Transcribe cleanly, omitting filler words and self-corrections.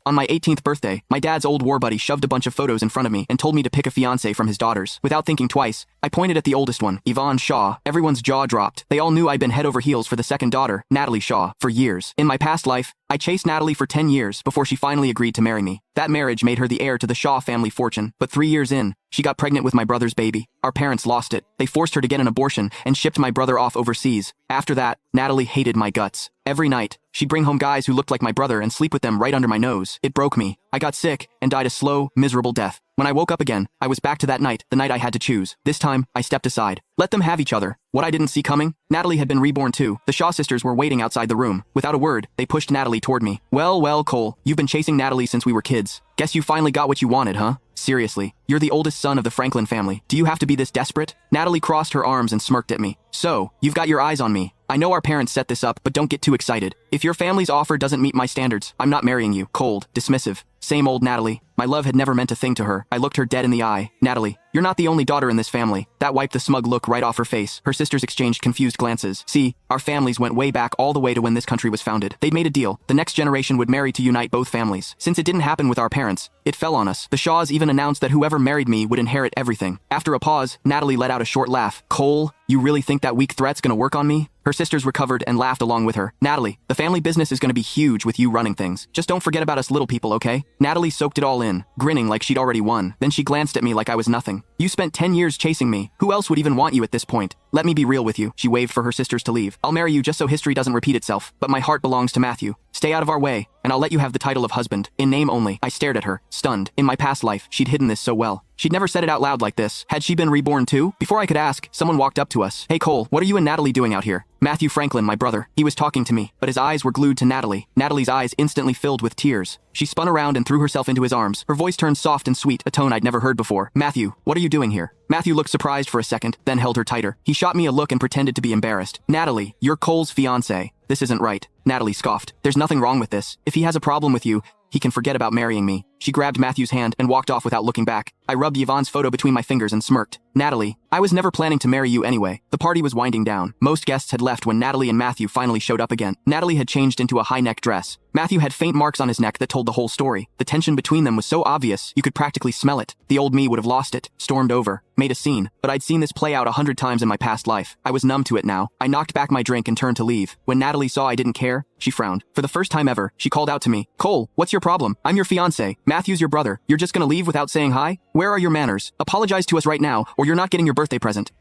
On my 18th birthday, my dad's old war buddy shoved a bunch of photos in front of me and told me to pick a fiancé from his daughters. Without thinking twice, I pointed at the oldest one, Yvonne Shaw. Everyone's jaw dropped. They all knew I'd been head over heels for the second daughter, Natalie Shaw, for years. In my past life, I chased Natalie for 10 years before she finally agreed to marry me. That marriage made her the heir to the Shaw family fortune, but 3 years in, she got pregnant with my brother's baby. Our parents lost it. They forced her to get an abortion and shipped my brother off overseas. After that, Natalie hated my guts. Every night, she'd bring home guys who looked like my brother and sleep with them right under my nose. It broke me. I got sick and died a slow, miserable death. When I woke up again, I was back to that night, the night I had to choose. This time, I stepped aside. Let them have each other. What I didn't see coming? Natalie had been reborn too. The Shaw sisters were waiting outside the room. Without a word, they pushed Natalie toward me. Well, Cole, you've been chasing Natalie since we were kids. Guess you finally got what you wanted, huh? Seriously, you're the oldest son of the Franklin family. Do you have to be this desperate? Natalie crossed her arms and smirked at me. So, you've got your eyes on me. I know our parents set this up, but don't get too excited. If your family's offer doesn't meet my standards, I'm not marrying you. Cold, dismissive. Same old Natalie. My love had never meant a thing to her. I looked her dead in the eye. Natalie, you're not the only daughter in this family. That wiped the smug look right off her face. Her sisters exchanged confused glances. See, our families went way back all the way to when this country was founded. They'd made a deal. The next generation would marry to unite both families. Since it didn't happen with our parents, it fell on us. The Shaws even announced that whoever married me would inherit everything. After a pause, Natalie let out a short laugh. Cole, you really think that weak threat's gonna work on me? Her sisters recovered and laughed along with her. Natalie, the family business is gonna be huge with you running things. Just don't forget about us little people, okay? Natalie soaked it all in, grinning like she'd already won. Then she glanced at me like I was nothing. You spent 10 years chasing me. Who else would even want you at this point? Let me be real with you. She waved for her sisters to leave. I'll marry you just so history doesn't repeat itself. But my heart belongs to Matthew. Stay out of our way, and I'll let you have the title of husband. In name only. I stared at her, stunned. In my past life, she'd hidden this so well. She'd never said it out loud like this. Had she been reborn too? Before I could ask, someone walked up to us. Hey Cole, what are you and Natalie doing out here? Matthew Franklin, my brother. He was talking to me, but his eyes were glued to Natalie. Natalie's eyes instantly filled with tears. She spun around and threw herself into his arms. Her voice turned soft and sweet, a tone I'd never heard before. Matthew, what are you doing here? Matthew looked surprised for a second, then held her tighter. He shot me a look and pretended to be embarrassed. Natalie, you're Cole's fiancé. This isn't right. Natalie scoffed. There's nothing wrong with this. If he has a problem with you, he can forget about marrying me. She grabbed Matthew's hand and walked off without looking back. I rubbed Yvonne's photo between my fingers and smirked. Natalie, I was never planning to marry you anyway. The party was winding down. Most guests had left when Natalie and Matthew finally showed up again. Natalie had changed into a high-neck dress. Matthew had faint marks on his neck that told the whole story. The tension between them was so obvious, you could practically smell it. The old me would have lost it, stormed over, made a scene. But I'd seen this play out 100 times in my past life. I was numb to it now. I knocked back my drink and turned to leave. When Natalie saw I didn't care, she frowned. For the first time ever, she called out to me. Cole, what's your problem? I'm your fiancé. Matthew's your brother. You're just gonna leave without saying hi? Where are your manners? Apologize to us right now, or you're not getting your birthday present.